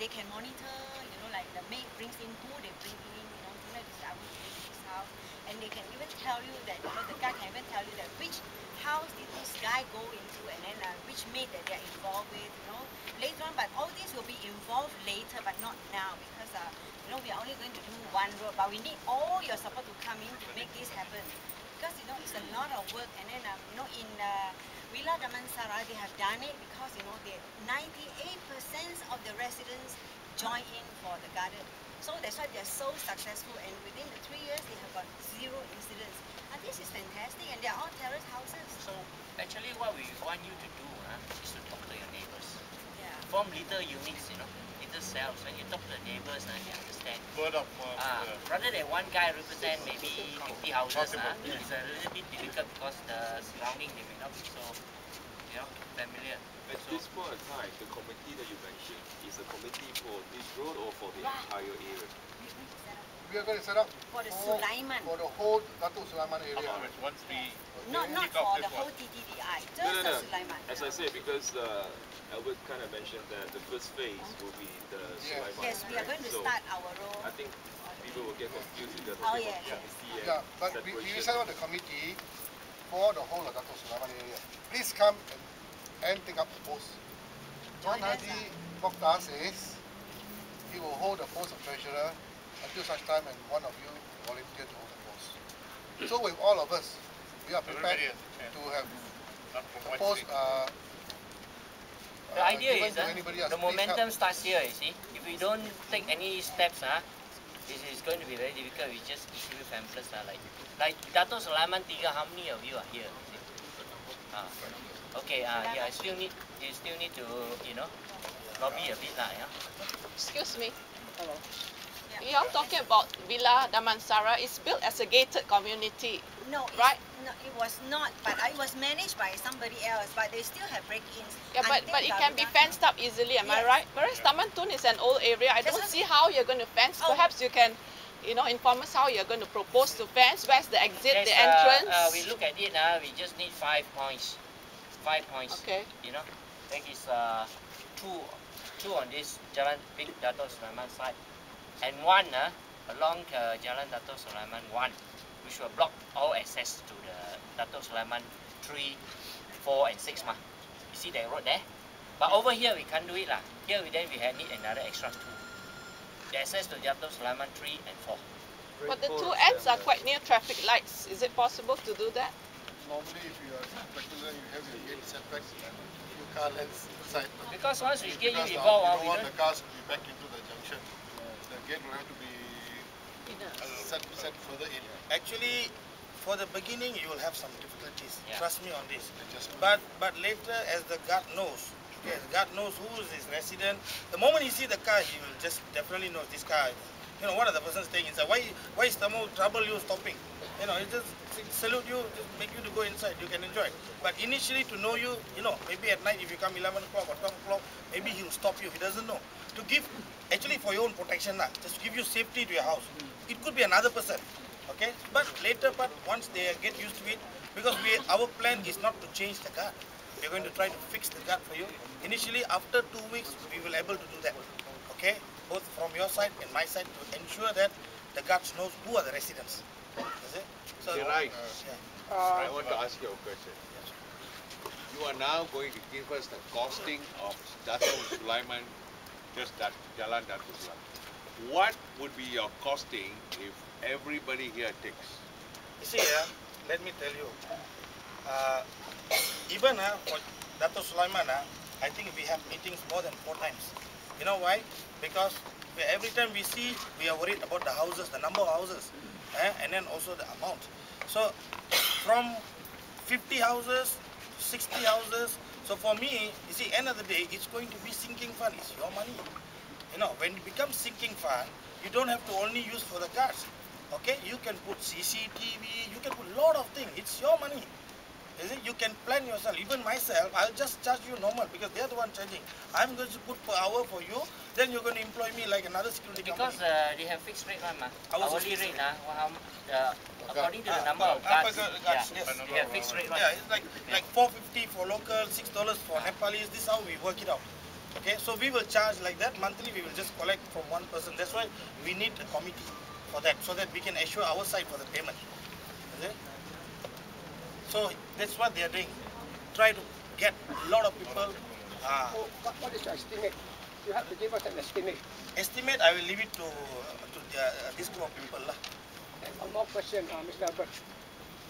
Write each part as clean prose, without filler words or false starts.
they can monitor, you know, like the maid brings in who they bring in, you know, something like this, I will bring in this house. And they can even tell you that, you know, the guy can even tell you that which house did this guy go into, and then which maid that they're involved with, you know, later on. But all these will be involved later, but not now, because, you know, we are only going to do one road, but we need all your support to come in to make this happen. Because, you know, it's a lot of work, and then, you know, in Villa Damansara, they have done it because, you know, 98% of the residents join in for the garden. So that's why they're so successful, and within the 3 years, they have got 0 incidents. And this is fantastic, and they're all terrace houses. So actually what we want you to do is to talk to your neighbors. Yeah. Form little units, you know, little cells. When you talk to the neighbors, they understand. Word of Rather than one guy represent maybe 50 houses, it's a little bit difficult because the surrounding they may not be so, you know, familiar. At this point in time, the committee that you mentioned is a committee for this road or for the entire area? We are going to set up for the Sulaiman. For the whole Datuk Sulaiman area. Not for the whole TTDI, just the Sulaiman. As I said, because Albert kind of mentioned that the first phase will be the Sulaiman. Yes, we are going to start our road. I think people will get confused if they're talking about committee. Yeah, but we set up the committee for the whole of Datuk Sulaiman area. Please come and take up the post. John Hadi Mokhtar says he will hold the post of treasurer until such time and one of you volunteer to hold the post. So with all of us, we are prepared to have the post the idea is the momentum starts here, you see. If we don't take any steps, this is going to be very difficult. We just issue pamphlets, like Datuk Sulaiman 3, how many of you are here? Okay, yeah, you still need to, you know, lobby a bit, yeah. Excuse me. Hello. You are talking about Villa Damansara. It's built as a gated community. No, right? No, it was not. But it was managed by somebody else. But they still have break-ins. Yeah, but it can be fenced up easily. Am I right? Whereas Taman Tun is an old area. I don't see how you're going to fence. Perhaps you can, you know, inform us how you're going to propose to fence. Where's the exit, the entrance? We look at it. We just need 5 points. 5 points. Okay. You know, there is two on this Jalan Big Datuk Sulaiman side, and one along Jalan Datuk Sulaiman 1, which will block all access to the Datuk Sulaiman 3, 4, and 6. You see that road there? But over here we can't do it lah. Here we need another extra 2. The access to Datuk Sulaiman 3 and 4. But the 2 ends are quite near traffic lights. Is it possible to do that? Normally, if you are particular, you have your gate setbacks and a few car lengths inside. Because once we get you involved, we don't want the cars to be back into the junction. The gate will have to be set further in. Actually, for the beginning, you will have some difficulties. Yeah. Trust me on this. But later, as the guard knows, okay, the guard knows who is his resident. The moment he see the car, he will just definitely know this car. You know, one of the persons staying inside. Why is trouble you stopping? You know, it just salute you, just make you to go inside. You can enjoy. But initially, to know you, you know, maybe at night if you come 11 o'clock or 12 o'clock, maybe he will stop you. He doesn't know. To give, actually for your own protection, just to give you safety to your house. It could be another person, okay? But later, once they get used to it, because our plan is not to change the guard. We're going to try to fix the guard for you. Initially, after 2 weeks, we will able to do that, okay? Both from your side and my side, to ensure that the guards knows who are the residents. Is it? So, right. I want to ask you a question. You are now going to give us the costing of Datuk Sulaiman, just that Jalan Datuk Sulaiman. What would be your costing if everybody here takes? You see, let me tell you. Even for Datuk Sulaiman, I think we have meetings more than 4 times. You know why? Because every time we see, we are worried about the houses, the number of houses, and then also the amount. So from 50 houses, 60 houses. So for me, you see, end of the day, it's going to be sinking fund. It's your money. You know, when it becomes sinking fund, you don't have to only use for the guards. Okay, you can put CCTV, you can put a lot of things. It's your money. Is it? You can plan yourself. Even myself, I'll just charge you normal because they're the one charging. I'm going to put per hour for you. Then you're going to employ me like another security company. Because they have fixed rate, hourly rate, according to the number of guards. Yes. They have fixed rate. Yeah, it's like $4.50 for local, $6 for Nepalis. This is how we work it out. Okay, so we will charge like that monthly. We will just collect from one person. That's why we need a committee for that, so that we can assure our side for the payment. Okay? So that's what they are doing. Try to get a lot of people. So what is your estimate? You have to give us an estimate. Estimate, I will leave it to this group of people lah. And one more question, Mr. Albert.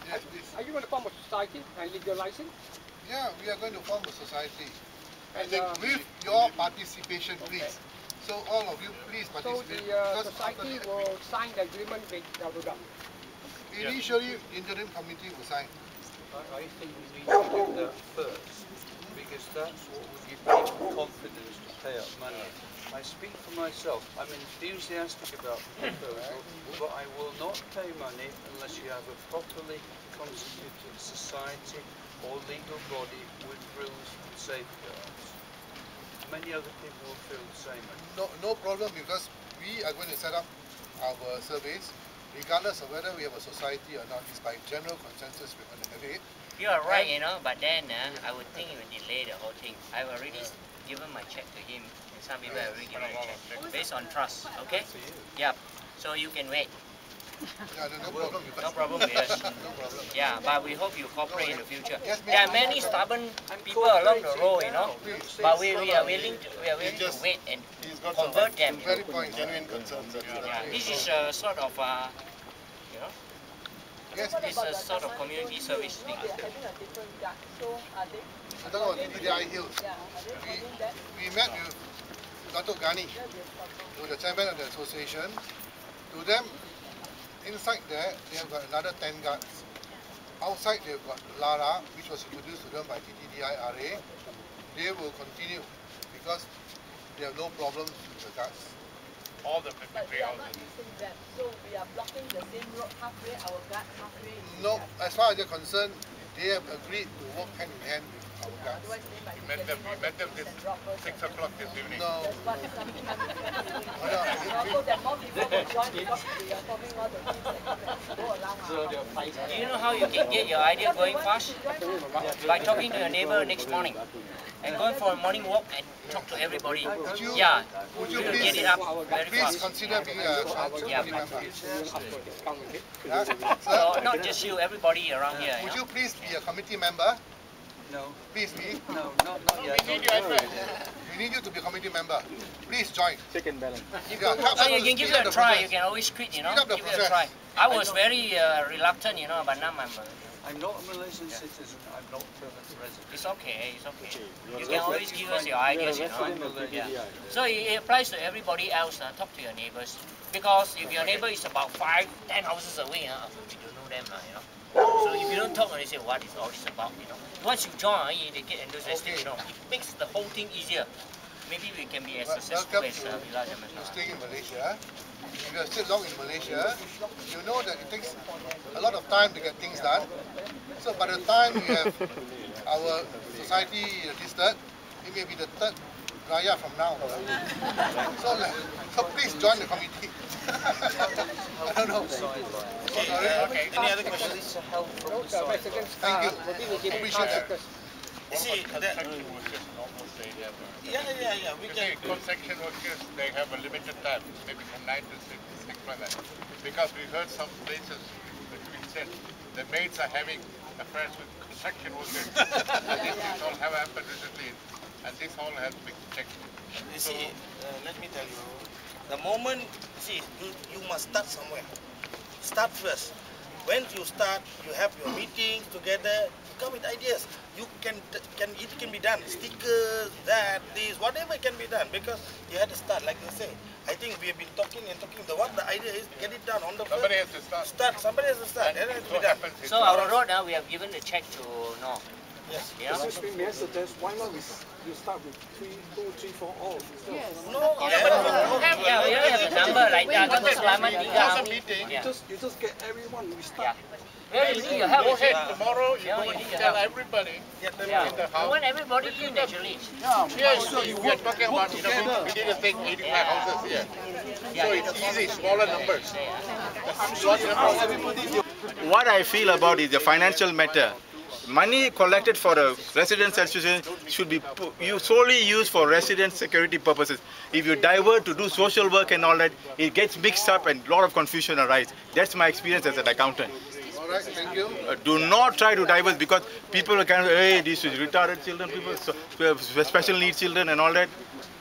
Yes, please. Are you going to form a society and legalize it? Yeah, we are going to form a society. I And, think with your participation, please. So all of you, please So participate. the Because society after will sign the agreement with Daruda. initially, interim committee will sign. I think we need to do that first, because that's what will give people confidence to pay up money. I speak for myself. I'm enthusiastic about the proposal, but I will not pay money unless you have a properly constituted society or legal body with rules and safeguards. Many other people will feel the same. No problem, because we are going to set up our surveys, regardless of whether we have a society or not. It's by general consensus we're going to have it. You are right, you know, but then I would think it would delay the whole thing. I've already given my check to him, and some people have already given a check based on trust. Okay? Yeah. So you can wait. Yeah, no problem. No problem with us. No problem. Yeah, but we hope you cooperate in the future. Yes, There are many stubborn people along the road, you know, but we are willing to wait and convert them. Very point, genuine concerns. Yeah, this is a sort of you know, Yes, this is a sort of community service thing. Having a different guard, so are they? I don't know, TTDI Hills. Yeah, are they following that? We met with Datuk Ghani, who is the chairman of the association. To them, inside there, they have got another 10 guards. Outside, they've got Lara, which was introduced to them by TTDI RA. They will continue because they have no problems with the guards. All the But we are not using them, so we are blocking the same road halfway, our guard halfway. No, as far as they're concerned, they have agreed to work hand in hand with our guards. Otherwise they might be met them this 6 o'clock this evening. No. That's what some No, so that more people will join because we are forming all the teams that go around. Do you know how you can get your idea going fast? By talking to your neighbor next morning. And going for a morning walk and talk to everybody. Yeah, Would you you will please, get it up very please fast. consider being a Yeah. committee member? So Sir, not just you, everybody around here. would You you please be a committee member? No, Please be. no, not yet. We need you to be a committee member. Please join. Check and balance. Yeah, help So us you to can give speed it up a the try. process. You can always quit, you know. Speed up the Give it a process. try. I was very reluctant, you know, but now I'm not a Malaysian citizen. I'm not permanent resident. it's okay. It's okay. You can always give us your ideas, you know. Yeah. So it applies to everybody else. Talk to your neighbors, because if your neighbor is about 5, 10 houses away, we don't know them, you know. So if you don't talk, they say, what is all this about, you know. Once you join, they get enthusiastic, you know. It makes the whole thing easier. Maybe we can be as successful Welcome as to Villa Jaman. staying in Malaysia. If you are still long in Malaysia, you know that it takes a lot of time to get things done. So by the time we have our society registered, it may be the third raya from now. So please join the committee. I don't know. Sorry. Any other questions? Thank you. Appreciate that. You see, that, Construction workers in almost the area. yeah, we Because can. construction workers, they have a limited time, maybe from 9 to 6 like that. Because we heard some places, we said, the maids are having affairs with construction workers. These things all have happened recently, and this all has to be checked. You see, let me tell you, the moment, see, you must start somewhere. Start first. When you start, you have your meetings together, you come with ideas. It can be done. Stickers, that, this, whatever can be done, because you had to start, like they say. I think we have been talking and talking. What the idea is, get it done on the Somebody first. has to start. Somebody has to start. It has to be done. So our road now, we have given the check to North. Yes. Yeah? May I suggest, why not we start with 2, 3, 4 all? Yes. No, Yeah, we have a number like that. Datuk Sulaiman 3 Close a meeting. Yeah. You just get everyone, we Yeah. start. Where is your help? Go ahead tomorrow, you Yeah, go you and need your tell help. everybody Yeah. in the I house. want everybody in actually. Yes, we are talking about, we need to take 85 houses here. So it's easy, smaller numbers. Short numbers. What I feel about is the financial matter. money collected for a resident association should be solely used for resident security purposes. If you divert to do social work and all that, it gets mixed up and a lot of confusion arises. That's my experience as an accountant. All right, thank you. Do not try to divert, because people are kind of, hey, these is retarded children, people, special needs children and all that.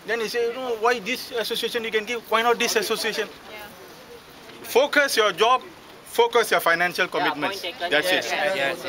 Then you say, you know, why this association you can give? Why not this association? Yeah. Focus your job, focus your financial commitments. That's it. Yes.